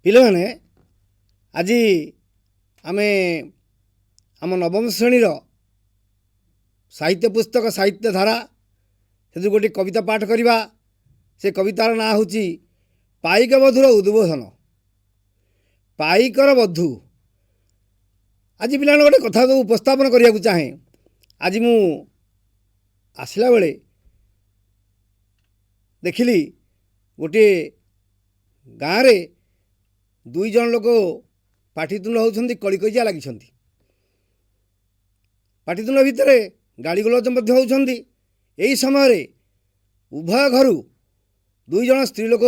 ପିଲାମାନେ ଆଜି ଆମେ ଆମ ନବମ ଶ୍ରେଣୀର ସାହିତ୍ୟ ପୁସ୍ତକ ସାହିତ୍ୟ ଧାରା ସେଥିରୁ ଗୋଟିଏ କବିତା ପାଠ କରିବା। ସେ କବିତାର ନାଁ ହେଉଛି ପାଇକ ବଧୂର ଉଦ୍ବୋଧନ। ପାଇକର ବଧୂ। ଆଜି ପିଲାମାନେ ଗୋଟେ କଥାକୁ ଉପସ୍ଥାପନ କରିବାକୁ ଚାହେଁ। ଆଜି ମୁଁ ଆସିଲା ବେଳେ ଦେଖିଲି ଗୋଟିଏ ଗାଁରେ ଦୁଇ ଜଣ ଲୋକ ପାଟିତୁଣ୍ଡ ହେଉଛନ୍ତି, କଳିକଜିଆ ଲାଗିଛନ୍ତି। ପାଟିତୁଣ୍ଡ ଭିତରେ ଗାଳିଗୁଲଜ ମଧ୍ୟ ହେଉଛନ୍ତି। ଏହି ସମୟରେ ଉଭୟ ଘରୁ ଦୁଇ ଜଣ ସ୍ତ୍ରୀ ଲୋକ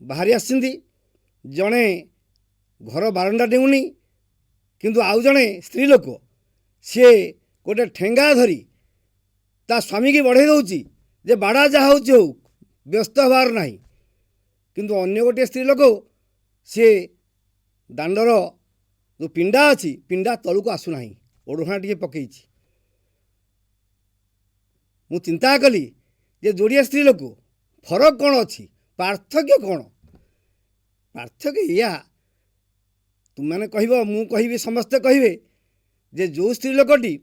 ବାହାରି ଆସିଛନ୍ତି। ଜଣେ ଘର ବାରଣ୍ଡା ଡେଉଁନି, କିନ୍ତୁ ଆଉ ଜଣେ ସ୍ତ୍ରୀ ଲୋକ ସିଏ ଗୋଟେ ଠେଙ୍ଗା ଧରି ତା ସ୍ୱାମୀକି ବଢ଼େଇ ଦେଉଛି ଯେ ବାଡ଼ା ଯାହା ହେଉଛି ହଉ, ବ୍ୟସ୍ତ ହେବାର ନାହିଁ। କିନ୍ତୁ ଅନ୍ୟ ଗୋଟିଏ ସ୍ତ୍ରୀ ଲୋକ ସିଏ ଦାଣ୍ଡର ଯେଉଁ ପିଣ୍ଡା ଅଛି, ପିଣ୍ଡା ତଳକୁ ଆସୁନାହିଁ, ଓଢ଼ଣା ଟିକେ ପକେଇଛି। ମୁଁ ଚିନ୍ତା କଲି ଯେ ଯୋଡ଼ିଏ ସ୍ତ୍ରୀ ଲୋକ, ଫରକ କ'ଣ ଅଛି, ପାର୍ଥକ୍ୟ କ'ଣ? ପାର୍ଥକ୍ୟ ଏଇଆ, ତୁମମାନେ କହିବ, ମୁଁ କହିବି, ସମସ୍ତେ କହିବେ ଯେ ଯେଉଁ ସ୍ତ୍ରୀ ଲୋକଟି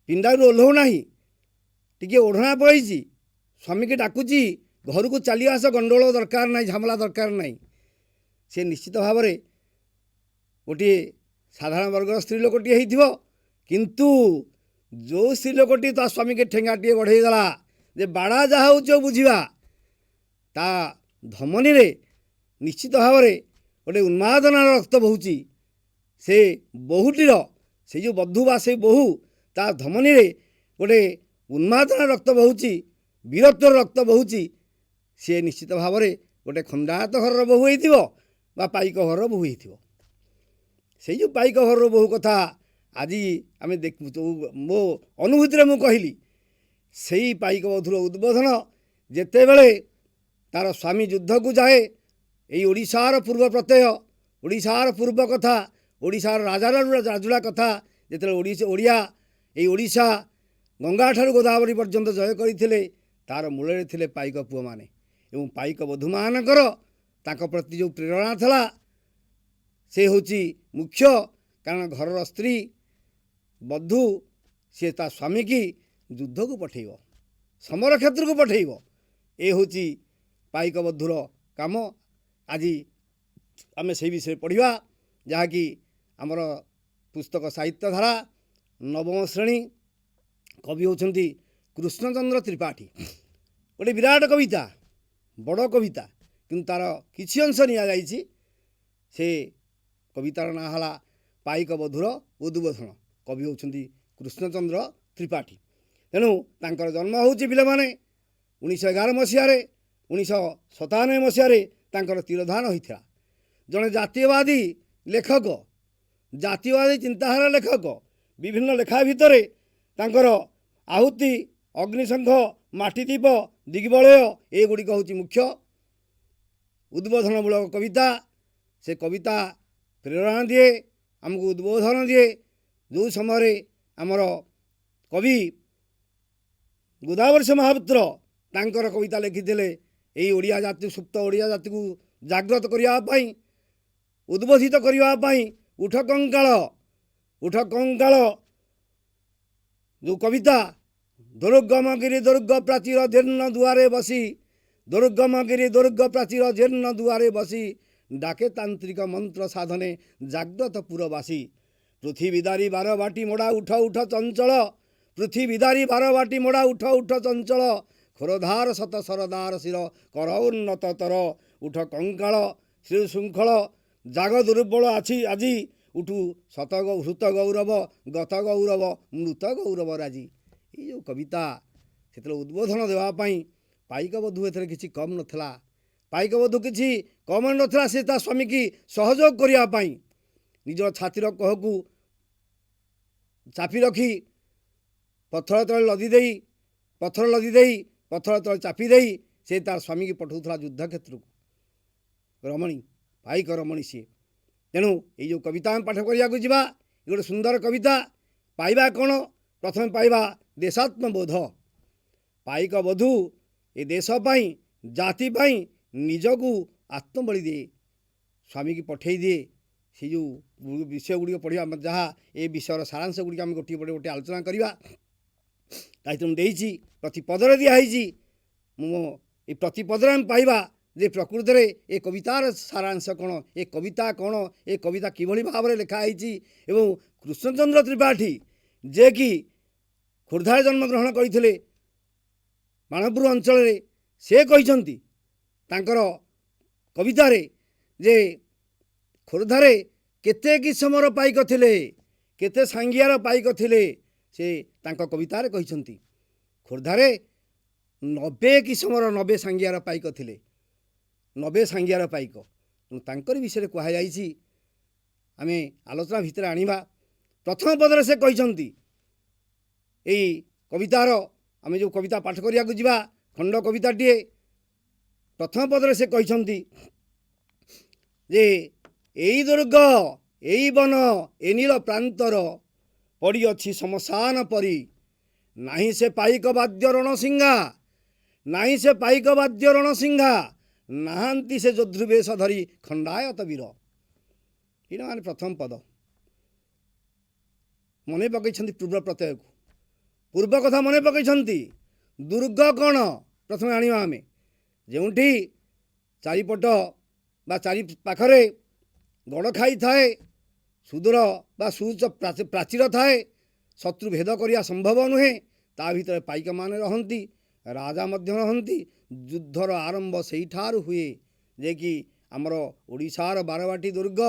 ପିଣ୍ଡାରୁ ଓହ୍ଲାଉ ନାହିଁ, ଟିକିଏ ଓଢ଼ଣା ପଳେଇଛି, ସ୍ୱାମୀକି ଡାକୁଛି ଘରକୁ ଚାଲି ଆସ, ଗଣ୍ଡଗୋଳ ଦରକାର ନାହିଁ, ଝାମଲା ଦରକାର ନାହିଁ, ସେ ନିଶ୍ଚିତ ଭାବରେ ଗୋଟିଏ ସାଧାରଣ ବର୍ଗର ସ୍ତ୍ରୀ ଲୋକଟିଏ ହେଇଥିବ। କିନ୍ତୁ ଯେଉଁ ସ୍ତ୍ରୀ ଲୋକଟି ତା ସ୍ୱାମୀକି ଠେଙ୍ଗାଟିଏ ବଢ଼େଇ ଦେଲା ଯେ ବାଡ଼ା ଯାହା ହେଉଛି ଆଉ ବୁଝିବା, ତା ଧମନୀରେ ନିଶ୍ଚିତ ଭାବରେ ଗୋଟେ ଉନ୍ମାଦନାର ରକ୍ତ ବହୁଛି। ସେ ବୋହୂଟିର, ସେ ଯେଉଁ ବଧୂ ବା ସେ ବୋହୂ, ତା ଧମନୀରେ ଗୋଟେ ଉନ୍ମାଦନାର ରକ୍ତ ବହୁଛି, ବୀରତ୍ୱର ରକ୍ତ ବହୁଛି। ସେ ନିଶ୍ଚିତ ଭାବରେ ଗୋଟେ ଖଣ୍ଡାୟତ ଘରର ବୋହୂ ହେଇଥିବ ବା ପାଇକ ଘରର ବୋହୂ ହେଇଥିବ। ସେଇ ଯେଉଁ ପାଇକ ଘରର ବୋହୂ କଥା ଆଜି ଆମେ ମୋ ଅନୁଭୂତିରେ ମୁଁ କହିଲି। ସେଇ ପାଇକ ବଧୂର ଉଦ୍ବୋଧନ ଯେତେବେଳେ ତାର ସ୍ୱାମୀ ଯୁଦ୍ଧକୁ ଯାଏ, ଏଇ ଓଡ଼ିଶାର ପୂର୍ବ ପ୍ରତ୍ୟୟ, ଓଡ଼ିଶାର ପୂର୍ବ କଥା, ଓଡ଼ିଶାର ରାଜୁଡ଼ା କଥା ଯେତେବେଳେ ଓଡ଼ିଆ ଏଇ ଓଡ଼ିଶା ଗଙ୍ଗାଠାରୁ ଗୋଦାବରୀ ପର୍ଯ୍ୟନ୍ତ ଜୟ କରିଥିଲେ, ତାର ମୂଳରେ ଥିଲେ ପାଇକ ପୁଅମାନେ ଏବଂ ପାଇକ ବଧୂମାନଙ୍କର ତାଙ୍କ ପ୍ରତି ଯେଉଁ ପ୍ରେରଣା ଥିଲା ସେ ହେଉଛି ମୁଖ୍ୟ। କାରଣ ଘରର ସ୍ତ୍ରୀ ବଧୂ ସେ ତା ସ୍ୱାମୀକି ଯୁଦ୍ଧକୁ ପଠାଇବ, ସମର କ୍ଷେତ୍ରକୁ ପଠାଇବ। ଏ ହେଉଛି ପାଇକ ବଧୂର କାମ। ଆଜି ଆମେ ସେଇ ବିଷୟରେ ପଢ଼ିବା, ଯାହାକି ଆମର ପୁସ୍ତକ ସାହିତ୍ୟ ଧାରା ନବମ ଶ୍ରେଣୀ। କବି ହେଉଛନ୍ତି କୃଷ୍ଣଚନ୍ଦ୍ର ତ୍ରିପାଠୀ। ଗୋଟେ ବିରାଟ କବିତା, ବଡ଼ କବିତା, କିନ୍ତୁ ତାର କିଛି ଅଂଶ ନିଆଯାଇଛି। ସେ କବିତାର ନାଁ ହେଲା ପାଇକ ବଧୂର ଉଦ୍ବୋଧନ। କବି ହେଉଛନ୍ତି କୃଷ୍ଣଚନ୍ଦ୍ର ତ୍ରିପାଠୀ। ତେଣୁ ତାଙ୍କର ଜନ୍ମ ହେଉଛି ପିଲାମାନେ 1911 ମସିହାରେ। 1997 ମସିହାରେ ତାଙ୍କର ତିରୋଧାନ ହୋଇଥିଲା। ଜଣେ ଜାତୀୟବାଦୀ ଲେଖକ, ଜାତୀୟବାଦୀ ଚିନ୍ତାଧାରା ଲେଖକ। ବିଭିନ୍ନ ଲେଖା ଭିତରେ ତାଙ୍କର ଆହୁତି, ଅଗ୍ନିଶଙ୍ଖ, ମାଟିଦୀପ, ଦିଗ୍ବଳୟ ଏଗୁଡ଼ିକ ହେଉଛି ମୁଖ୍ୟ ଉଦ୍ବୋଧନମୂଳକ କବିତା। ସେ କବିତା ପ୍ରେରଣା ଦିଏ, ଆମକୁ ଉଦ୍ବୋଧନ ଦିଏ। ଯେଉଁ ସମୟରେ ଆମର କବି ଗୋଦାବରୀଶ ମହାପାତ୍ର ତାଙ୍କର କବିତା ଲେଖିଥିଲେ ଏଇ ଓଡ଼ିଆ ଜାତି, ସୁପ୍ତ ଓଡ଼ିଆ ଜାତିକୁ ଜାଗ୍ରତ କରିବା ପାଇଁ, ଉଦ୍ବୋଧିତ କରିବା ପାଇଁ, ଉଠ କଙ୍କାଳ ଯେଉଁ କବିତା, ଦୁର୍ଗମଗିରି ଦୁର୍ଗ ପ୍ରାଚୀର ଜୀର୍ଣ୍ଣ ଦୁଆରେ ବସି, ଦୁର୍ଗମଗିରି ଦୁର୍ଗ ପ୍ରାଚୀର ଜୀର୍ଣ୍ଣ ଦୁଆରେ ବସି, ଡାକେ ତାନ୍ତ୍ରିକ ମନ୍ତ୍ର ସାଧନେ ଜାଗ୍ରତ ପୁରବାସୀ। ପୃଥିବୀଦାରୀ ବାରବାଟୀ ମୋଡ଼ା ଉଠ ଉଠ ଚଞ୍ଚଳ, ପୃଥିବୀଦାରୀ ବାରବାଟୀ ମୋଡ଼ା ଉଠ ଉଠ ଚଞ୍ଚଳ, ଖୋରଧାର ଶତ ସରଦାର ଶିର କର ଉନ୍ନତ ତର, ଉଠ କଙ୍କାଳ ଶ୍ରୀଶୃଙ୍ଖଳ ଜାଗ ଦୁର୍ବଳ ଅଛି ଆଜି, ଉଠୁ ହୃତ ଗୌରବ ଗତ ଗୌରବ ମୃତ ଗୌରବ ରାଜି। ଏଇ ଯେଉଁ କବିତା, ସେଥିରେ ଉଦ୍ବୋଧନ ଦେବା ପାଇଁ ପାଇକ ବଧୂ ଏଥିରେ କିଛି କମ୍ ନଥିଲା। ପାଇକ ବଧୂ କିଛି କମ୍ ନଥିଲା। ସେ ତା ସ୍ୱାମୀକି ସହଯୋଗ କରିବା ପାଇଁ ନିଜର ଛାତିର କୋହକୁ ଚାପି ରଖି ପଥର ତଳେ ଲଦି ଦେଇ ପଥର ତଳେ ଚାପି ଦେଇ ସେ ତାର ସ୍ୱାମୀକି ପଠାଉଥିଲା ଯୁଦ୍ଧ କ୍ଷେତ୍ରକୁ। ରମଣୀ, ପାଇକ ରମଣୀ ସିଏ। ତେଣୁ ଏଇ ଯେଉଁ କବିତା ଆମେ ପାଠ କରିବାକୁ ଯିବା, ଏ ଗୋଟେ ସୁନ୍ଦର କବିତା। ପାଇବା କ'ଣ? ପ୍ରଥମେ ପାଇବା ଦେଶାତ୍ମବୋଧ। ପାଇକ ବଧୂ ଏ ଦେଶ ପାଇଁ, ଜାତି ପାଇଁ ନିଜକୁ आत्मबली दिए स्वामी की पठे दिए से जो विषय गुड़िक पढ़ा जहाँ ए विषयर सारांश गुड़िक आम गोटे पटे गोटे आलोचना करवा दायित्व देती प्रतिपदर दिखाई ये प्रतिपदर आम पाइबा जे प्रकृत में ए कवितार सारांश कौन ए कविता कौन ए कविता किभली भाव में लिखाई एवं कृष्णचंद्र त्रिपाठी जे कि खोर्धार जन्मग्रहण करते बाणपुर अंचल से कहते कवितार जे खोर्धारे केते किसमर पाइक थिले केते सांगियार पाइक थिले से तांको कवितार कहते खोर्धारे 90 किसमर 90 सांगियार पाइक थिले 90 सांगियार पाइक तांकर विषय कहुई आम आलोचना भितर आनिबा प्रथम पदर से कहते यही कवितार आम जो कविता पाठ करिया को जिबा खंड कविताटीए प्रथम पदर से कहते जे एई दुर्ग एई वन ए नील प्रांतर पड़ी अच्छी शमशान परी नाही से पाइक वाद्य रणसिंहा नाही से पाइक वाद्य रणसिंहा नाहांती से जोध्रुवेश धरी खंडायत वीर ये माने प्रथम पद मने पकई पूर्व प्रत्यय को पूर्व कथा मने पकई दुर्ग कौन प्रथम आनिबा आमे जोठी चारिपट बा चारि पाखरे गड़ खाई थाए सुदूर बा सुच प्राचीर थाए शत्रु भेद करिया संभव नुहे ता भितर पाइक माने रहंती राजा मध्य रहंती युद्धर आरंभ सेई ठार हुए जे कि आमर ओडिशार बारवाटी दुर्ग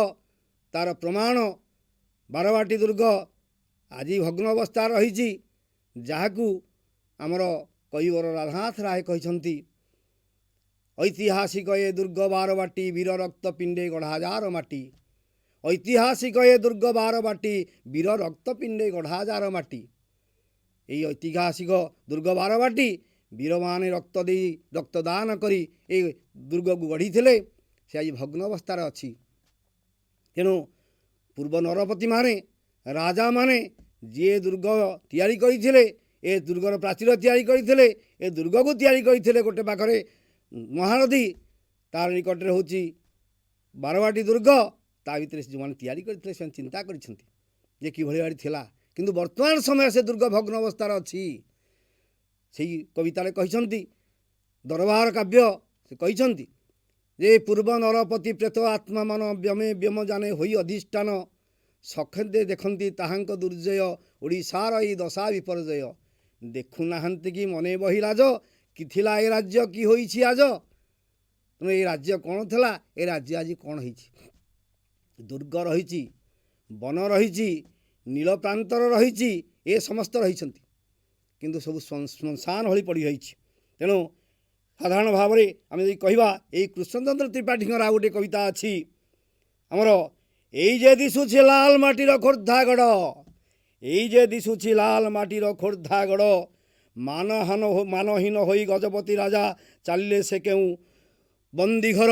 तार प्रमाण बारवाटी दुर्ग आज भग्न अवस्था रही जहाकू आमर कईवर राधानाथ राय कहते ऐतिहासिक ए दुर्ग बारवाटी वीर रक्त पिंडे गढ़ाजार माटी ऐतिहासिक ए दुर्ग बारवाटी वीर रक्त पिंडे गढ़ाजार माटी यही ऐतिहासिक दुर्ग बारवाटी वीर माने रक्त दे रक्तदान करी ए दुर्ग को गढ़ी से आज भग्न अवस्था अच्छी तेणु पूर्व नरपति माने राजा माने जे दुर्ग तैयारी करथिले ए दुर्गर प्राचीर तैयारी करथिले ए दुर्ग को तैयारी करथिले गोटे पाखरे महानदी तार निकटरे होची बारवाटी दुर्ग ता भितर जो मैंने तैयारी करथिले से चिंता करिसेंती जे किभଳି भारी थिला किंतु वर्तमान समय से दुर्ग भग्न अवस्था अच्छी से कवितार कहते दरबार काव्य से कहते जे पूर्व नरपति प्रेत आत्मा मन व्यमे व्यम जाने होई अधिष्ठान सखेदे देखती ताहांक दुर्जय ओडिशार ई दशा विपर्जय देखु नाहांती कि मने बहिलाज कि थिला ए राज्य कि होईछि आज तुम ये राज्य कौन थिला ए राज्य आज कौन होईछि दुर्ग रही वन रही नील प्रांतर रही ए समस्त रही किंतु सब श्मशान भली पड़ी रही तेणु साधारण भाव में आम यदि कहवा यही कृष्णचंद्र त्रिपाठी गोटे कविता अच्छी आमर एई जे दिशुछि लाल माटीर खोर्धागढ़ एई जे दिशुछि लाल माटीर खोर्धागढ़ मानहीन होई गजपति राजा चलिले से केउ बंदी घर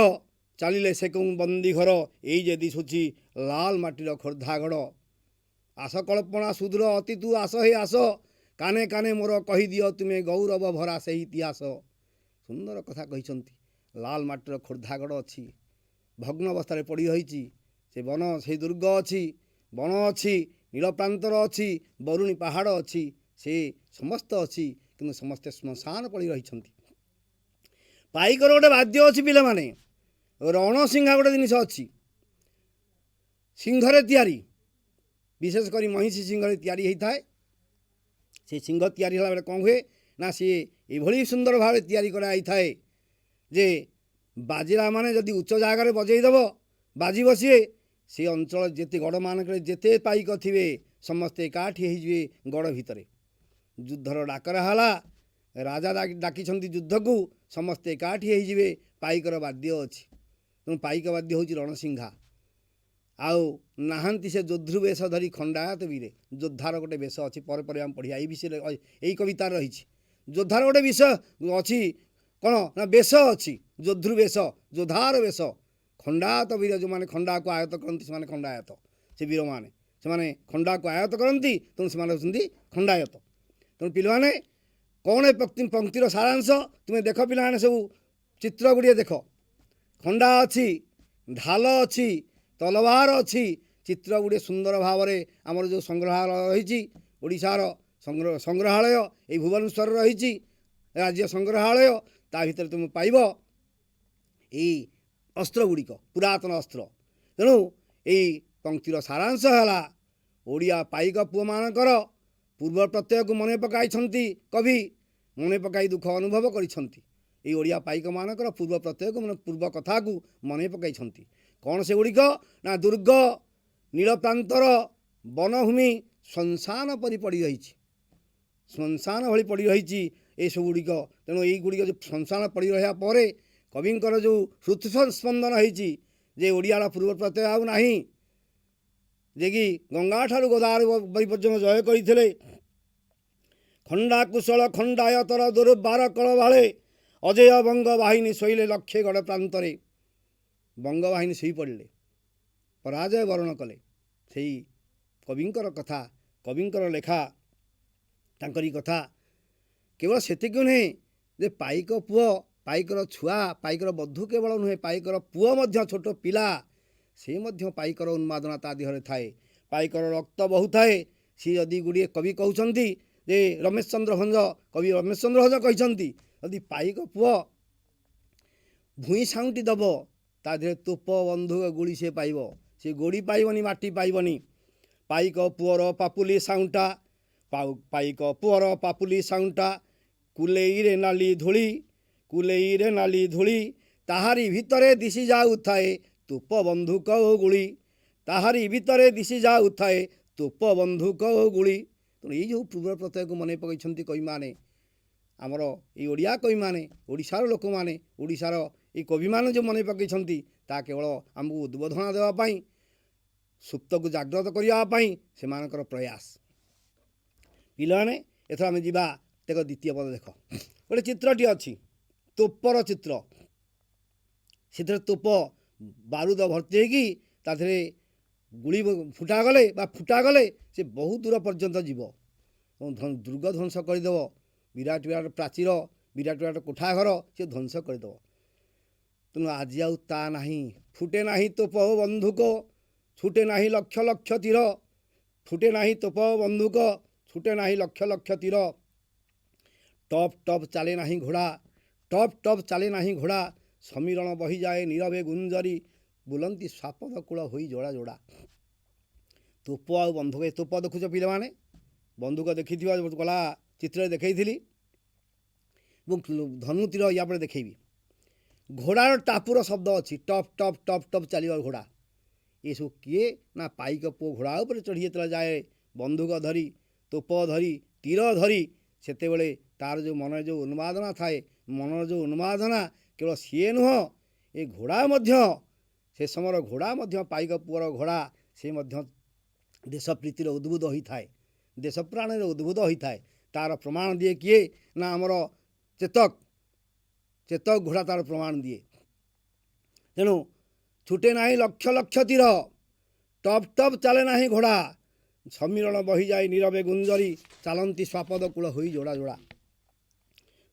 चलिले से केउ बंदी घर एई जे दिशुछि लाल माटीर खोर्धागढ़ आस कल्पना सुदूर अति तू आस हे आस काने काने मोर कही दियो तुम्हें गौरव भरा से इतिहास सुंदर कथा कहते लाल माटीर खोर्धागढ़ अच्छी भग्न अवस्था पड़ी रही से वन से दुर्ग अच्छी वन अच्छी नील प्रांतर अच्छी बरुणी पहाड़ अच्छी से समस्त अच्छी कि समस्ते श्मशान पड़ी रही पाइकर गोटे वाद्य अच्छी पिला माने रणसिंहा गोटे जिनिस अच्छी सिंहरे तैयारी विशेषकर महिषी सिंहरे तैयारी होता है से सिंह तैयारी होला बेले कौन हुए ना सी ये सुंदर भाव तैयारी कराई थाए जे बाजिला माने जदि उच्च जगार बजेदेव बाजी बसीए से अंचल जेते गड़ मानक जेते पाइक थे समस्ते एकाठी हो गड़ भितर युद्धर डाकरा हला राजा डाकी युद्ध को समस्ते एकाठी हो पाइकर वाद्य अच्छी तेणु पाइक वाद्य हूँ रणसिंहा आउ नाहांती से जोध्रु वेश धरी खंडायत वीरे योद्धार गोटे वेश अच्छी पर आम पढ़िया ये विषय यही कवितार रही योद्धार गोटे विषय अच्छी कौन ना वेश अच्छी जोध्रु वेश योद्धार वेश खंडायत वीर जो मैंने खंडा को आयत करती से खंडायत से वीर मैंने खंडा को आयत करती तेणु से खंडायत तेणु पिलाने कौन पंक्तिर सारांश तुम्हें देख पिलाने सब चित्र गुड़िए देख ଖଣ୍ଡା ଅଛି, ଢାଲ ଅଛି, ତଲବାର ଅଛି, ଚିତ୍ର ଗୁଡ଼ିଏ ସୁନ୍ଦର ଭାବରେ ଆମର ଯେଉଁ ସଂଗ୍ରହାଳୟ ରହିଛି ଓଡ଼ିଶାର ସଂଗ୍ରହାଳୟ ଏଇ ଭୁବନେଶ୍ୱରରେ ରହିଛି ରାଜ୍ୟ ସଂଗ୍ରହାଳୟ, ତା ଭିତରେ ତୁମେ ପାଇବ ଏଇ ଅସ୍ତ୍ର ଗୁଡ଼ିକ, ପୁରାତନ ଅସ୍ତ୍ର। ତେଣୁ ଏଇ ପଂକ୍ତିର ସାରାଂଶ ହେଲା ଓଡ଼ିଆ ପାଇକ ପୁଅମାନଙ୍କର ପୂର୍ବ ପ୍ରତ୍ୟୟକୁ ମନେ ପକାଇଛନ୍ତି କବି, ମନେ ପକାଇ ଦୁଃଖ ଅନୁଭବ କରିଛନ୍ତି। ଏଇ ଓଡ଼ିଆ ପାଇକମାନଙ୍କର ପୂର୍ବ ପ୍ରତ୍ୟୟକୁ ମାନେ ପୂର୍ବ କଥାକୁ ମନେ ପକାଇଛନ୍ତି। କ'ଣ ସେଗୁଡ଼ିକ? ନା ଦୁର୍ଗ ନୀଳପ୍ରାନ୍ତର ବନଭୂମି ଶ୍ମଶାନ ପରି ପଡ଼ି ରହିଛି, ଶ୍ମଶାନ ଭଳି ପଡ଼ି ରହିଛି ଏସବୁ ଗୁଡ଼ିକ। ତେଣୁ ଏଇଗୁଡ଼ିକ ଯେଉଁ ଶ୍ମଶାନ ପଡ଼ି ରହିବା ପରେ କବିଙ୍କର ଯେଉଁ ହୃତ୍ସ୍ପନ୍ଦନ ହେଇଛି ଯେ ଓଡ଼ିଆର ପୂର୍ବ ପ୍ରତ୍ୟୟ ଆଉ ନାହିଁ, ଯେ କି ଗଙ୍ଗାଠାରୁ ଗୋଦାବରୀ ପର୍ଯ୍ୟନ୍ତ ଜୟ କରିଥିଲେ। ଖଣ୍ଡା କୁଶଳ ଖଣ୍ଡାୟତର ଦୁର୍ବାର କଳ ଭାଳେ, ଅଜେୟ ବଙ୍ଗ ବାହିନୀ ଶୋଇଲେ ଲକ୍ଷେ ଗଡ଼ ପ୍ରାନ୍ତରେ। ବଙ୍ଗବାହିନୀ ଶୋଇପଡ଼ିଲେ, ପରାଜୟ ବରଣ କଲେ। ସେଇ କବିଙ୍କର କଥା, କବିଙ୍କର ଲେଖା, ତାଙ୍କରି କଥା। କେବଳ ସେତିକି ନୁହେଁ ଯେ ପାଇକ ପୁଅ, ପାଇକର ଛୁଆ, ପାଇକର ବଧୂ କେବଳ ନୁହେଁ, ପାଇକର ପୁଅ ମଧ୍ୟ, ଛୋଟ ପିଲା, ସେ ମଧ୍ୟ ପାଇକର ଉନ୍ମାଦନା ତା ଦେହରେ ଥାଏ, ପାଇକର ରକ୍ତ ବହୁଥାଏ। ସିଏ ଯଦି ଗୁଡ଼ିଏ କବି କହୁଛନ୍ତି ଯେ ରମେଶ ଚନ୍ଦ୍ର ଭଞ୍ଜ, କବି ରମେଶ ଚନ୍ଦ୍ର ଭଞ୍ଜ କହିଛନ୍ତି ଯଦି ପାଇକ ପୁଅ ଭୂଇଁ ସାଉଁଟି ଦେବ ତା ଦେହରେ ତୋପ ବନ୍ଧୁକ ଗୁଳି ସେ ପାଇବ, ସେ ଗୋଡ଼ି ପାଇବନି, ମାଟି ପାଇବନି। ପାଇକ ପୁଅର ପାପୁଲି ସାଉଁଟା, ପାଇକ ପୁଅର ପାପୁଲି ସାଉଁଟା, କୁଲେଇରେ ନାଲି ଧୂଳି, କୁଲେଇରେ ନାଲି ଧୂଳି, ତାହାରି ଭିତରେ ଦିଶି ଯାଉଥାଏ ତୋପ ବନ୍ଧୁକ ଓ ଗୁଳି, ତାହାରି ଭିତରେ ଦିଶି ଯାଉଥାଏ ତୋପ ବନ୍ଧୁକ ଓ ଗୁଳି। ତେଣୁ ଏଇ ଯେଉଁ ପୂର୍ବ ପ୍ରତ୍ୟୟକୁ ମନେ ପକାଇଛନ୍ତି କବିମାନେ, ଆମର ଏଇ ଓଡ଼ିଆ କବିମାନେ, ଓଡ଼ିଶାର ଲୋକମାନେ, ଓଡ଼ିଶାର ଏଇ କବିମାନେ ଯେଉଁ ମନେ ପକାଇଛନ୍ତି, ତାହା କେବଳ ଆମକୁ ଉଦ୍ବୋଧନ ଦେବା ପାଇଁ, ସୁପ୍ତକୁ ଜାଗ୍ରତ କରିବା ପାଇଁ ସେମାନଙ୍କର ପ୍ରୟାସ। ପିଲାମାନେ, ଏଥର ଆମେ ଯିବା ଦେଖ ଦ୍ୱିତୀୟ ପଦ। ଦେଖ ଗୋଟେ ଚିତ୍ରଟି ଅଛି, ତୋପର ଚିତ୍ର। ସେଥିରେ ତୋପ ବାରୁଦ ଭର୍ତ୍ତି ହେଇକି ତା ଦେହରେ ଗୁଳି ଫୁଟାଗଲେ ବା ଫୁଟାଗଲେ ସେ ବହୁତ ଦୂର ପର୍ଯ୍ୟନ୍ତ ଯିବ ଏବଂ ଦୁର୍ଗ ଧ୍ୱଂସ କରିଦେବ। ବିରାଟ ବିରାଟ ପ୍ରାଚୀର, ବିରାଟ ବିରାଟ କୋଠାଘର ସେ ଧ୍ୱଂସ କରିଦେବ। ତେଣୁ ଆଜି ଆଉ ତା ନାହିଁ, ଫୁଟେ ନାହିଁ ତୋପ ବନ୍ଧୁକ, ଛୁଟେ ନାହିଁ ଲକ୍ଷ ଲକ୍ଷ ତୀର, ଫୁଟେ ନାହିଁ ତୋପ ବନ୍ଧୁକ, ଛୁଟେ ନାହିଁ ଲକ୍ଷ ଲକ୍ଷ ତୀର। ଟପ୍ ଟପ୍ ଚାଲେ ନାହିଁ ଘୋଡ଼ା, ଟପ୍ ଟପ୍ ଚାଲେ ନାହିଁ ଘୋଡ଼ା, ସମୀରଣ ବହିଯାଏ ନୀରବେ ଗୁଞ୍ଜରି, ବୁଲନ୍ତି ସ୍ୱାପଦ କୂଳ ହୋଇ ଯୋଡ଼ା ଯୋଡ଼ା। ତୋପ ଆଉ ବନ୍ଧୁକ, ଏ ତୋପ ଦେଖୁଛ ପିଲାମାନେ, ବନ୍ଧୁକ ଦେଖିଥିବା ଗଲା ଚିତ୍ରରେ ଦେଖେଇଥିଲି ଏବଂ ଧନୁ ତୀର ୟା ପରେ ଦେଖେଇବି। ଘୋଡ଼ାର ଟାପୁର ଶବ୍ଦ ଅଛି, ଟପ୍ ଟପ୍ ଟପ୍ ଟପ୍ ଚାଲିବ ଘୋଡ଼ା। ଏସବୁ କିଏ? ନା ପାଇକ ପୁଅ ଘୋଡ଼ା ଉପରେ ଚଢ଼ି ଯେତେବେଳେ ଯାଏ ବନ୍ଧୁକ ଧରି, ତୋପ ଧରି, ତୀର ଧରି, ସେତେବେଳେ ତାର ଯେଉଁ ମନରେ ଯେଉଁ ଉନ୍ମାଦନା ଥାଏ, ମନର ଯେଉଁ ଉନ୍ମାଦନା, କେବଳ ସିଏ ନୁହଁ, ଏ ଘୋଡ଼ା ମଧ୍ୟ, ସେ ସମୟର ଘୋଡ଼ା ମଧ୍ୟ, ପାଇକ ପୁଅର ଘୋଡ଼ା, ସେ ମଧ୍ୟ ଦେଶପ୍ରୀତିର ଉଦ୍ବୁଦ୍ଧ ହୋଇଥାଏ, ଦେଶ ପ୍ରାଣରେ ଉଦ୍ବୁଦ୍ଧ ହୋଇଥାଏ। ତାର ପ୍ରମାଣ ଦିଏ କିଏ? ନା ଆମର ଚେତକ, ଚେତକ ଘୋଡ଼ା ତାର ପ୍ରମାଣ ଦିଏ। ତେଣୁ ଛୁଟେ ନାହିଁ ଲକ୍ଷ ଲକ୍ଷ ତୀର, ଟପ୍ ଟପ୍ ଚାଲେ ନାହିଁ ଘୋଡ଼ା, ସମୀରଣ ବହିଯାଏ ନୀରବେ ଗୁଞ୍ଜରି, ଚାଲନ୍ତି ସ୍ୱାପଦ କୂଳ ହୋଇ ଯୋଡ଼ା ଯୋଡ଼ା।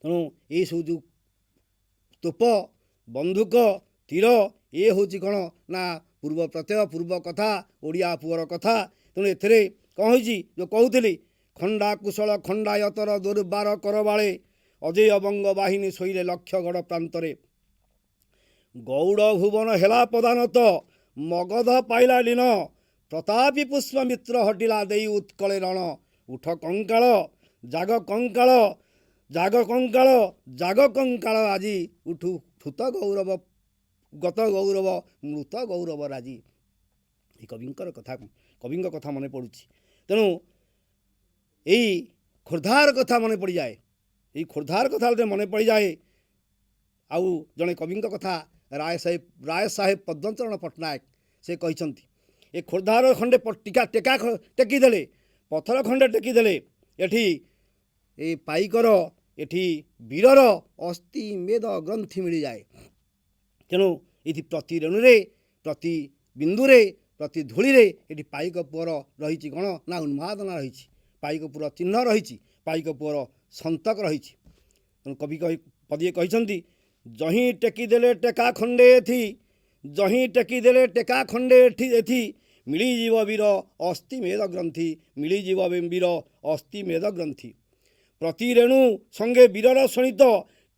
ତେଣୁ ଏଇସବୁ ଯେଉଁ ତୋପ, ବନ୍ଧୁକ, ତୀର, ଏ ହେଉଛି କ'ଣ? ନା ପୂର୍ବ ପ୍ରତ୍ୟୟ, ପୂର୍ବ କଥା, ଓଡ଼ିଆ ପୁଅର କଥା। ତେଣୁ ଏଥିରେ କ'ଣ ହୋଇଛି? ଯେଉଁ କହୁଥିଲି, ଖଣ୍ଡା କୁଶଳ ଖଣ୍ଡାୟତର ଦୁର୍ବାର କରବାଳେ, ଅଜେୟ ବଙ୍ଗ ବାହିନୀ ଶୋଇଲେ ଲକ୍ଷ ଗଡ଼ ପ୍ରାନ୍ତରେ। ଗୌଡ଼ ଭୁବନ ହେଲା ପ୍ରଧାନତ, ମଗଧ ପାଇଲା ଲୀନ, ପ୍ରତାପୀ ପୁଷ୍ପମିତ୍ର ହଟିଲା ଦେଇ ଉତ୍କଳେ ରଣ। ଉଠ କଙ୍କାଳ, ଜାଗ କଙ୍କାଳ, ଜାଗ କଙ୍କାଳ, ଜାଗ କଙ୍କାଳ ଆଜି, ଉଠୁ ଠୁତ ଗୌରବ, ଗତ ଗୌରବ, ମୃତ ଗୌରବ ରାଜି। ଏ କବିଙ୍କର କଥା, କବିଙ୍କ କଥା ମନେ ପଡ଼ୁଛି। ତେଣୁ ଏଇ ଖୋର୍ଦ୍ଧାର କଥା ମନେ ପଡ଼ିଯାଏ, ଏଇ ଖୋର୍ଦ୍ଧାର କଥା ଯେତେବେଳେ ମନେ ପଡ଼ିଯାଏ, ଆଉ ଜଣେ କବିଙ୍କ କଥା ରାୟ ସାହେବ ପଦ୍ମଚରଣ ପଟ୍ଟନାୟକ, ସେ କହିଛନ୍ତି ଏ ଖୋର୍ଦ୍ଧାର ଖଣ୍ଡେ ଟେକା ଟେକିଦେଲେ, ପଥର ଖଣ୍ଡେ ଟେକିଦେଲେ, ଏଠି ଏ ପାଇକର, ଏଠି ବୀରର ଅସ୍ଥି ମେଦ ଗ୍ରନ୍ଥି ମିଳିଯାଏ। ତେଣୁ ଏଠି ପ୍ରତି ରେଣୁରେ, ପ୍ରତି ବିନ୍ଦୁରେ, ପ୍ରତି ଧୂଳିରେ ଏଠି ପାଇକ ପୁଅର ରହିଛି କ'ଣ? ନା ଉନ୍ମାଦନା ରହିଛି, ପାଇକ ପୁଅର ଚିହ୍ନ ରହିଛି, ପାଇକ ପୁଅର ସନ୍ତକ ରହିଛି। ତେଣୁ କବି ପଦିଏ କହିଛନ୍ତି, जहीं टेकीदेले टेका खंडे एथि जहीं टेकीदेले टेका खंडे एथि मिलीजीव वीर अस्थि मेद ग्रंथि मिलीजीव वीर अस्थि मेद ग्रंथि प्रति रेणु संगे वीरर शोणित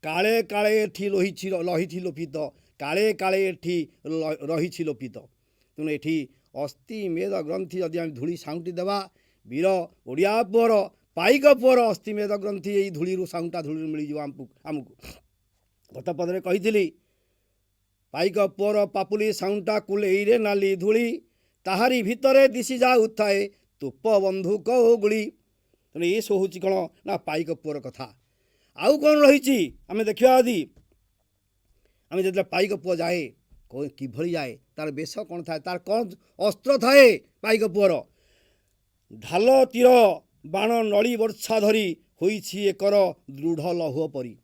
काले काले एठी लहिछि लोपित काले काले एठी रहिछि लोपित तेणु एठी अस्थि मेद ग्रंथि जदि आम धूली साउंटी देवा वीर ओडिया पुअर पाइक पुअर अस्थि मेद ग्रंथि यही धूली साउंटा धूली मिलीज आमको गत पदरे कही पाइक पुअर पापुली साउंटा कुलेईरे नाली धूली ताहारी भितरे दिशी जाऊ थाए तोप बंधुक ओ गुली तेणु ये सब हूँ कौन ना पाइक पुअर कथा आउ कौन रही आम देखा आदि आम जो पाइक पुआ जाए किभली जाए तार बेश कौन थाए तार कौन अस्त्र थाए पाइक पुअर ढाल तीर बाण नड़ी वर्षा धरी होइछि एकर दृढ़ लौह परी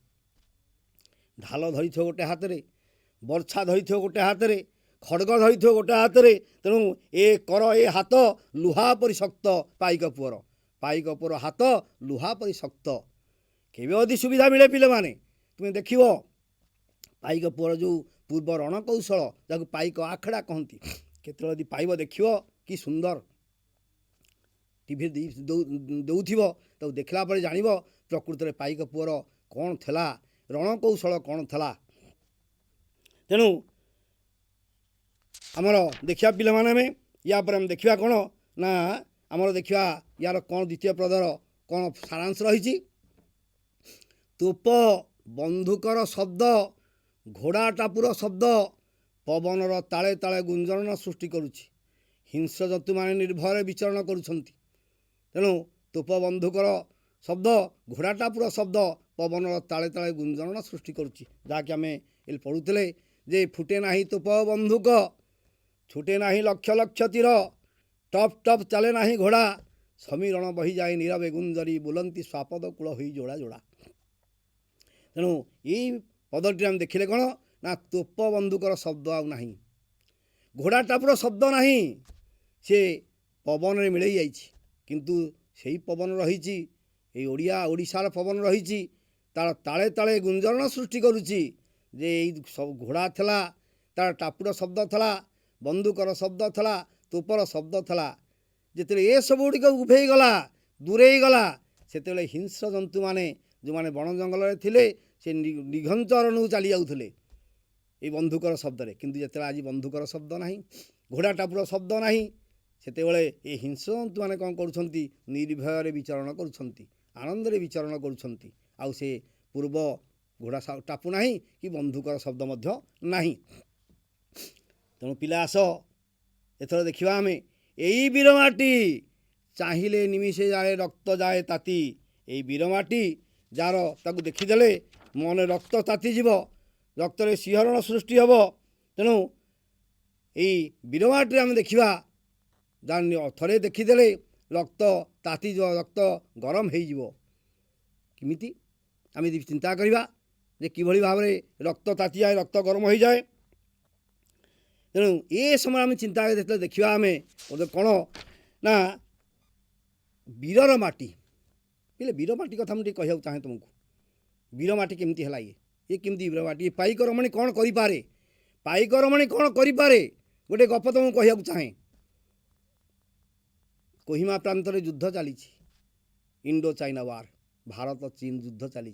ढाल धरी गोटे हाथ में वर्षा धरी गोटे हाथ में खड़ग धरी गोटे हाथ में तेणु ए कर ए हाथ लुहा परी शक्त पाइक पुअर हाथ लुहा परी शक्त केवे अदि सुविधा मिले पिले माने तुम देख पाइक पुअर जो पूर्व रणकौशल जहाँ पाइक आखड़ा कहती केतल पाइब देख कि सुंदर टीवी दौथिब तो देखला पर जान प्रकृत में पाइक पुअर कौन थला रणकौशल कौन थला तेणु आमर देखा पिला माने या पर हम देखा कौन ना आमर देखा यार कौन द्वितीय पदर कौन सारांश रही तोप बंधुकर शब्द घोड़ा टापुर शब्द पवनर ताले ताले गुंजन सृष्टि करुछि हिंस्र जंतु माने निर्भय विचरण करुछंती तेणु तोप बंधुकर शब्द घोड़ा टापुर शब्द पवनर ताले ताले गुंजन सृष्टि करुछि जहाँकि आम ये पढ़ुले जे फुटे नाही तोप बंधुक छुटे नाही लक्ष लक्ष तीर टप टप चले नाही घोड़ा समीरण बही जाए नीरवे गुंजरी बुलंती स्वापद कूल हो जोड़ा जोड़ा तेणु यही पदटी आम देखिले कौन ना तोप बंधुकर शब्द आउ नाही घोड़ा टापुर शब्द नाही से पवन में मिले जाइछि किंतु सेही पवन रही ओडिया ओडिशार पवन रही तार ताले ताले गुंजन सृष्टि करुछि जे सब घोड़ा थला तार टापुर शब्द थला बंधुकर शब्द थला तोपर शब्द थला जिते ये सब गुड़िक उभे गला दूरे गला से हिंस्र जंतु माने जो माने बण जंगल थिले से निघंचरण चली जाऊे ये बंधुकर शब्द किंतु जिते आज बंधुकर शब्द नहीं घोड़ा टापुर शब्द नहीं सेतेबेले ये हिंस्र जंतु माने कौन करुछंती निर्भय विचरण करुछंती आनंद विचरण करुछंती आउ से पूर्व घोड़ा टापू नहीं कि बंधुकर शब्द मध्य नहीं तेणु पिला आस एथर देखा आम यही बीरमाटी चाहिए निमिषे जाए रक्त जाए ताती यही बीरमाटी जार ताकू देखीदे मन रक्त तातीज रक्त शिहरण सृष्टि हम तेणु यही बीरमाटी आम देखा जान थरे देखीदे रक्त तातीज रक्त गरम होमिति आम चिंता करवा जे किभली भाव में रक्त ताती जाए रक्त गरम हो जाए तेणु ये समय आम चिंता देखा आम कौन ना वीरर माटी पहले वीरमाटी कथा मुझे कहूँ चाहे तुमको वीरमाटी केमती है ये केमती वीरमाटी पाइक रमणी कौन करें पाइक रमणी कौन करें गोटे गप तुमको कहूँ चाहे कोहिमा प्रांत में युद्ध चली इंडो चाइना वार भारत चीन युद्ध चली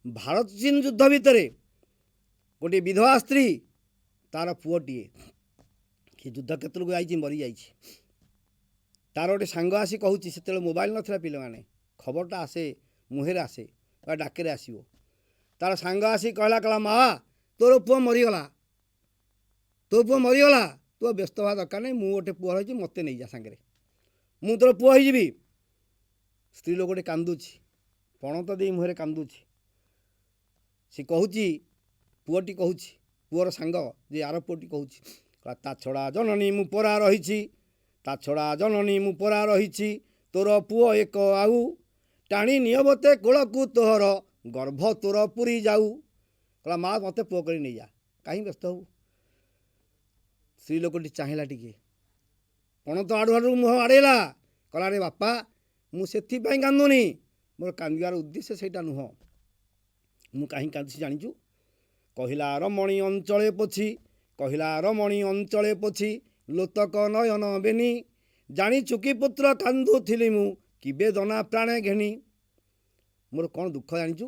भारत चीन युद्ध भितर गोटे विधवा स्त्री तार पुओटीए कि युद्ध क्षेत्र को जाइए मरी जाइए तार गोटे सांग आसी कहूँ से मोबाइल नाला पिले माने खबरटा आसे मुहेर आसे डाके आसो तार सांग आसी कहला कहला माँ तोर पुओ मरीगला तो पुओ मरीगला तू व्यस्त हवा दरकार नहीं मु गोटे पुओ रही मत नहीं जा सांगे मु तोर पुओ होइजिबी स्त्री लोक कांदुची पणत दे मुहरे कांदुची सी कहूँ पुओटी कहूँ पुओर सांग जे आर पुओटी कहूँ ता छड़ा जननी मु परा रही ता छड़ा जननी मु परा रही तोर पुओ एक आउ टाणी नियमते कोलकू तोहर गर्भ तोर पुरी जाऊ कहला माँ मत पुओ कर नहीं जा कहीं व्यस्त हो स्त्री लोकटी चाहिला टिके पणत आड़ू आड़ू मुह आड़ेला कहला रे बापा मुझे कांदुनी मोर कांदार उद्देश्य से नुह मु कहीं कांदी जाचु କହିଲା ରମଣୀ ଅଞ୍ଚଳେ ପୋଛି, କହିଲା ରମଣୀ ଅଞ୍ଚଳେ ପୋଛି, ଲୋତକ ନୟନ ବେନି, ଜାଣି ଚୁକି ପୁତ୍ର କାନ୍ଦୁଥିଲି ମୁଁ, କି ବେଦନା ପ୍ରାଣେ ଘେନି। ମୋର କ'ଣ ଦୁଃଖ ଜାଣିଛୁ?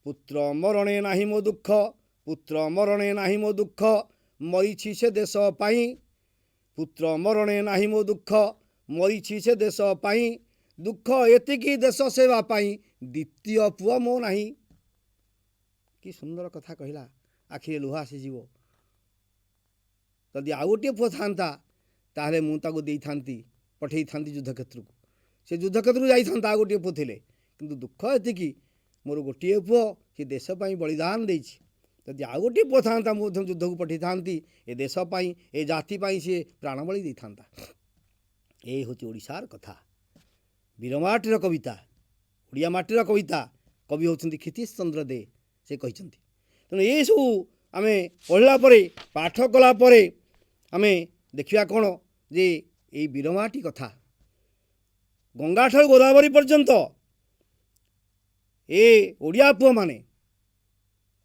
ପୁତ୍ର ମରଣେ ନାହିଁ ମୋ ଦୁଃଖ, ପୁତ୍ର ମରଣେ ନାହିଁ ମୋ ଦୁଃଖ, ମରିଛି ସେ ଦେଶ ପାଇଁ। ପୁତ୍ର ମରଣେ ନାହିଁ ମୋ ଦୁଃଖ, ମରିଛି ସେ ଦେଶ ପାଇଁ, ଦୁଃଖ ଏତିକି ଦେଶ ସେବା ପାଇଁ, ଦ୍ୱିତୀୟ ପୁଅ ମୋ ନାହିଁ। କି ସୁନ୍ଦର କଥା କହିଲା, ଆଖିରେ ଲୁହ ଆସିଯିବ। ଯଦି ଆଉ ଗୋଟିଏ ପୁଅ ଥାନ୍ତା ତାହେଲେ ମୁଁ ତାକୁ ଦେଇଥାନ୍ତି, ପଠେଇଥାନ୍ତି ଯୁଦ୍ଧକ୍ଷେତ୍ରକୁ। ସେ ଯୁଦ୍ଧକ୍ଷେତ୍ରକୁ ଯାଇଥାନ୍ତା ଆଉ ଗୋଟିଏ ପୁଅ ଥିଲେ। କିନ୍ତୁ ଦୁଃଖ ଏତିକି, ମୋର ଗୋଟିଏ ପୁଅ ସେ ଦେଶ ପାଇଁ ବଳିଦାନ ଦେଇଛି। ଯଦି ଆଉ ଗୋଟିଏ ପୁଅ ଥାନ୍ତା ମୁଁ ମଧ୍ୟ ଯୁଦ୍ଧକୁ ପଠେଇଥାନ୍ତି, ଏ ଦେଶ ପାଇଁ, ଏ ଜାତି ପାଇଁ ସିଏ ପ୍ରାଣବଳି ଦେଇଥାନ୍ତା। ଏ ହେଉଛି ଓଡ଼ିଶାର କଥା, ବୀରମାଟିର କବିତା, ଓଡ଼ିଆ ମାଟିର କବିତା। କବି ହେଉଛନ୍ତି କ୍ଷିତୀଶ ଚନ୍ଦ୍ର ଦେ, ସେ କହିଛନ୍ତି। ତେଣୁ ଏସବୁ ଆମେ ପଢ଼ିଲା ପରେ, ପାଠ କଲା ପରେ ଆମେ ଦେଖିବା କ'ଣ ଯେ ଏଇ ବୀରମାଟି କଥା ଗଙ୍ଗାଠାରୁ ଗୋଦାବରୀ ପର୍ଯ୍ୟନ୍ତ ଏ ଓଡ଼ିଆ ପୁଅମାନେ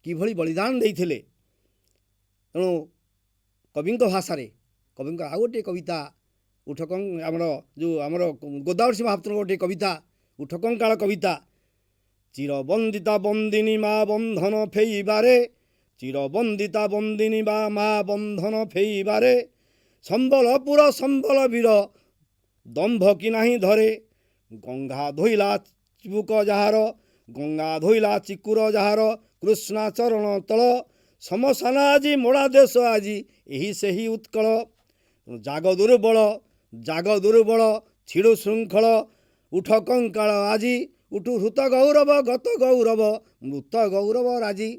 କିଭଳି ବଳିଦାନ ଦେଇଥିଲେ। ତେଣୁ କବିଙ୍କ ଭାଷାରେ, କବିଙ୍କ ଆଉ ଗୋଟିଏ କବିତା ଆମର ଯେଉଁ ଆମର ଗୋଦାବରୀ ମହାପାତ୍ରଙ୍କ ଗୋଟିଏ କବିତା, ଉଠକଙ୍କାଳ କବିତା। ଚିରବନ୍ଦିତା ବନ୍ଦିନୀ ମା ବନ୍ଧନ ଫେଇବାରେ, ଚିରବନ୍ଦିତା ବନ୍ଦିନୀ ବା ମା ବନ୍ଧନ ଫେଇବାରେ, ସମ୍ବଲପୁର ସମ୍ବଲ ବୀର ଦମ୍ଭ କି ନାହିଁ ଧରେ, ଗଙ୍ଗା ଧୋଇଲା ଚିବୁକ ଯାହାର, ଗଙ୍ଗା ଧୋଇଲା ଚିକୁର ଯାହାର, କୃଷ୍ଣା ଚରଣ ତଳ, ସମସାନା ଆଜି ମୋଡ଼ା ଦେଶ ଆଜି, ଏହି ସେହି ଉତ୍କଳ। ଜାଗ ଦୁର୍ବଳ, ଜାଗ ଦୁର୍ବଳ, ଛିଡ଼ୁ ଶୃଙ୍ଖଳ, ଉଠ କଙ୍କାଳ ଆଜି, ଉଠୁ ହୃତ ଗୌରବ, ଗତ ଗୌରବ, ମୃତ ଗୌରବ ରାଜି।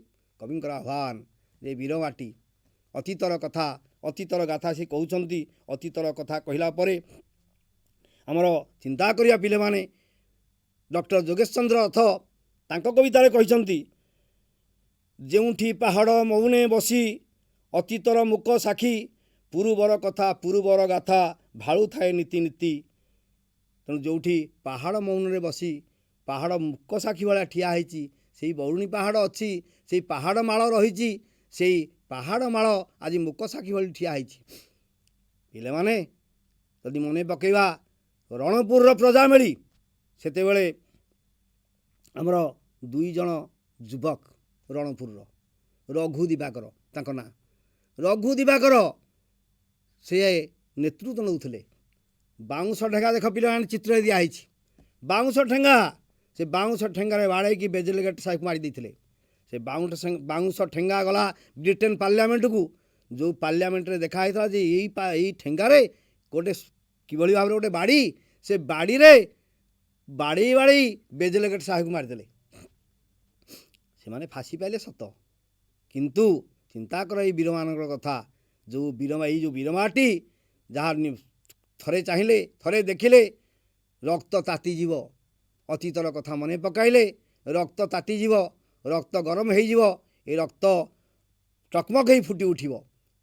କବିଙ୍କର ଆହ୍ୱାନ ଯେ ବୀରମାଟି, ଅତୀତର କଥା, ଅତୀତର ଗାଥା ସେ କହୁଛନ୍ତି। ଅତୀତର କଥା କହିଲା ପରେ ଆମର ଚିନ୍ତା କରିବା ପିଲାମାନେ, ଡକ୍ଟର ଯୋଗେଶ ଚନ୍ଦ୍ର ରଥ ତାଙ୍କ କବିତାରେ କହିଛନ୍ତି, ଯେଉଁଠି ପାହାଡ଼ ମୌନେ ବସି, ଅତୀତର ମୁକ ସାକ୍ଷୀ, ପୂର୍ବର କଥା ପୂର୍ବର ଗାଥା, ଭାଳୁଥାଏ ନୀତି ନୀତି। ତେଣୁ ଯେଉଁଠି ପାହାଡ଼ ମୌନରେ ବସି, ପାହାଡ଼ ମୁକ ସାକ୍ଷୀ ଭଳିଆ ଠିଆ ହେଇଛି, ସେଇ ବରୁଣୀ ପାହାଡ଼ ଅଛି, ସେଇ ପାହାଡ଼ ମାଳ ରହିଛି, ସେଇ ପାହାଡ଼ ମାଳ ଆଜି ମୁକ ସାକ୍ଷୀ ଭଳି ଠିଆ ହେଇଛି। ପିଲାମାନେ ଯଦି ମନେ ପକାଇବା ରଣପୁରର ପ୍ରଜାମେଳି, ସେତେବେଳେ ଆମର ଦୁଇ ଜଣ ଯୁବକ ରଣପୁରର, ରଘୁ ଦିବାକର ତାଙ୍କ ନାଁ, ରଘୁ ଦିବାକର ସେ ନେତୃତ୍ୱ ନେଉଥିଲେ। ବାଉଁଶ ଠେଙ୍ଗା ଦେଖ ପିଲାମାନେ ଚିତ୍ରରେ ଦିଆହେଇଛି, ବାଉଁଶ ଠେଙ୍ଗା, ସେ ବାଉଁଶ ଠେଙ୍ଗାରେ ବାଡ଼େଇକି ବେଜେଲଗେଟ୍ ସାହେବକୁ ମାରି ଦେଇଥିଲେ। ସେ ବାଉଁଶ ଠେଙ୍ଗା ଗଲା ବ୍ରିଟେନ ପାର୍ଲିଆମେଣ୍ଟକୁ। ଯେଉଁ ପାର୍ଲିଆମେଣ୍ଟରେ ଦେଖା ହେଇଥିଲା ଯେ ଏଇ ଠେଙ୍ଗାରେ ଗୋଟେ କିଭଳି ଭାବରେ ଗୋଟେ ବାଡ଼ି, ସେ ବାଡ଼ିରେ ବାଡ଼େଇ ବାଡ଼େଇ ବେଜେଲଗେଟ୍ ସାହେବକୁ ମାରିଦେଲେ। ସେମାନେ ଫାଶୀ ପାଇଲେ ସତ, କିନ୍ତୁ ଚିନ୍ତା କର ଏଇ ବୀରମାନଙ୍କର କଥା। ଏଇ ଯେଉଁ ବୀରମାଟି, ଯାହା ଥରେ ଚାହିଁଲେ, ଥରେ ଦେଖିଲେ ରକ୍ତ ତାତିଯିବ। ଅତୀତର କଥା ମନେ ପକାଇଲେ ରକ୍ତ ତାତିଯିବ, ରକ୍ତ ଗରମ ହେଇଯିବ, ଏ ରକ୍ତ ଟକମକ ହେଇ ଫୁଟି ଉଠିବ।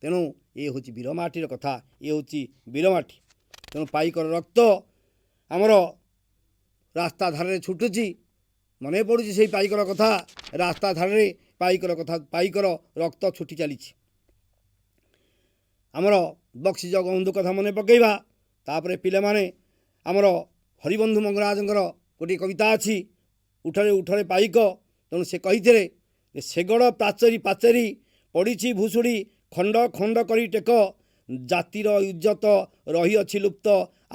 ତେଣୁ ଏ ହେଉଛି ବୀରମାଟିର କଥା, ଏ ହେଉଛି ବୀରମାଟି। ତେଣୁ ପାଇକର ରକ୍ତ ଆମର ରାସ୍ତା ଧାରରେ ଛୁଟୁଛି, ମନେ ପଡ଼ୁଛି ସେଇ ପାଇକର କଥା। ରାସ୍ତା ଧାରରେ ପାଇକର କଥା, ପାଇକର ରକ୍ତ ଛୁଟି ଚାଲିଛି। ଆମର ବକ୍ସି ଜଗବନ୍ଧୁ କଥା ମନେ ପକାଇବା। ତାପରେ ପିଲାମାନେ ଆମର ହରିବନ୍ଧୁ ମଙ୍ଗରାଜଙ୍କର ଗୋଟିଏ କବିତା ଅଛି, ଉଠରେ ଉଠରେ ପାଇକ। ତେଣୁ ସେ କହିଥିଲେ ଯେ ସେଗଡ଼ ପାଚେରୀ ପାଚେରୀ ପଡ଼ିଛି ଭୁଷୁଡ଼ି, ଖଣ୍ଡ ଖଣ୍ଡ କରି ଟେକ, ଜାତିର ଇଜ୍ଜତ ରହିଅଛି ଲୁପ୍ତ,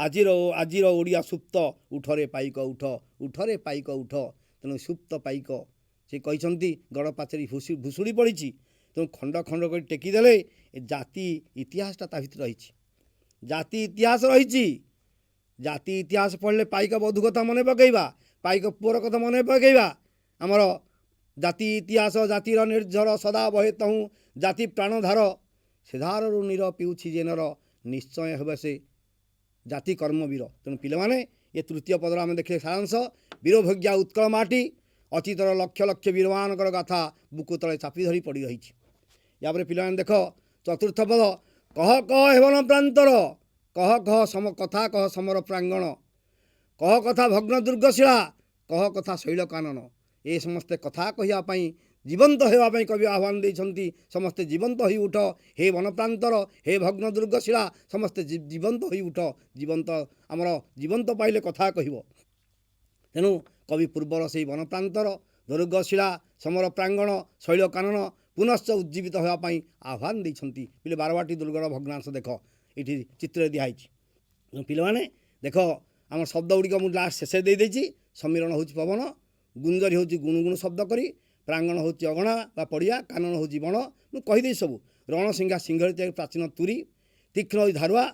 ଆଜିର ଓଡ଼ିଆ ସୁପ୍ତ, ଉଠରେ ପାଇକ ଉଠ, ଉଠରେ ପାଇକ ଉଠ। ତେଣୁ ସୁପ୍ତ ପାଇକ ସେ କହିଛନ୍ତି ଗଡ଼ ପାଚେରୀ ଭୁଷୁଡ଼ି ପଡ଼ିଛି, ତେଣୁ ଖଣ୍ଡ ଖଣ୍ଡ କରି ଟେକିଦେଲେ ଏ ଜାତି ଇତିହାସଟା ତା ଭିତରେ ରହିଛି। ଜାତି ଇତିହାସ ରହିଛି। ଜାତି ଇତିହାସ ପଢ଼ିଲେ ପାଇକ ବଧୂ କଥା ମନେ ପକାଇବା, ପାଇକ ପୁଅର କଥା ମନେ ପକାଇବା। ଆମର ଜାତି ଇତିହାସ, ଜାତିର ନିର୍ଝର ସଦା ବହେ ତହୁଁ, ଜାତି ପ୍ରାଣଧାର, ସେ ଧାରରୁ ନୀର ପିଉଛି ଯେ ନର, ନିଶ୍ଚୟ ହେବେ ସେ ଜାତି କର୍ମବୀର। ତେଣୁ ପିଲାମାନେ ଏ ତୃତୀୟ ପଦର ଆମେ ଦେଖିଲେ ସାରାଂଶ, ବୀରଭୋଗ୍ୟା ଉତ୍କଳ ମାଟି, ଅତୀତର ଲକ୍ଷ ଲକ୍ଷ ବୀରମାନଙ୍କର ଗାଥା ବୁକୁ ତଳେ ଚାପି ଧରି ପଡ଼ି ରହିଛି। ୟାପରେ ପିଲାମାନେ ଦେଖ ଚତୁର୍ଥ ପଦ, କହ କହ ହେବନ ପ୍ରାନ୍ତର, କହ କହ କଥା କହ ସମର ପ୍ରାଙ୍ଗଣ, କହ କଥା ଭଗ୍ନ ଦୁର୍ଗଶିଳା, କହ କଥା ଶୈଳ କାନନ। ଏ ସମସ୍ତେ କଥା କହିବା ପାଇଁ जीवंत होगापी कवि आह्वान देते समस्ते जीवंत हो उठ हे वनप्रांतर हे भग्न दुर्गशिला समस्ते जीवंत हो उठ जीवंत आमर जीवंत पाइले कथा कह तेणु कवि पूर्वर से वनप्रांतर दुर्गशिला समर प्रांगण शैल कानन पुनश्च उज्जीवित होगापी आह्वान देते पे बारवाटी दुर्गर भग्नांश देख ये चित्र दिखाई पे देख आम शब्द गुड़िक मुझे लास्ट शेष देदेची समीरण हूँ पवन गुंजरी हूँ गुणुगुण शब्द करी प्रांगण हूँ अगणा बा पड़िया कानन हूँ बण मुझे कहीदे सब रणसिंगा सिंह प्राचीन तुरी तीक्ष्ण धारुआ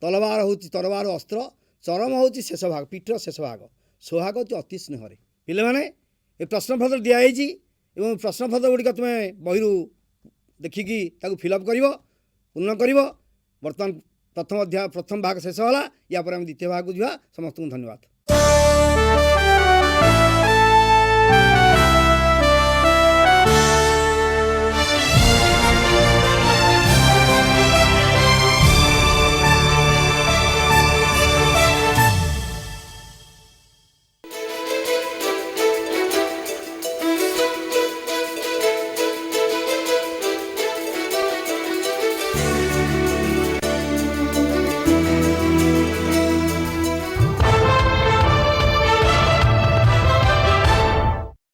तलवार हूँ तरवार अस्त्र चरम हूँ शेष भाग पीठर शेष भाग सोहाग हूँ अति स्नेह पे मैंने ये प्रश्नपत्र दिखाई प्रश्नपत्र गुड़िक तुम्हें बही देखिकी फिलअप कर पूर्ण कर बर्तमान प्रथम अध्याय प्रथम भाग शेष होला या पर आम द्वितीय भाग को जा समस्त धन्यवाद।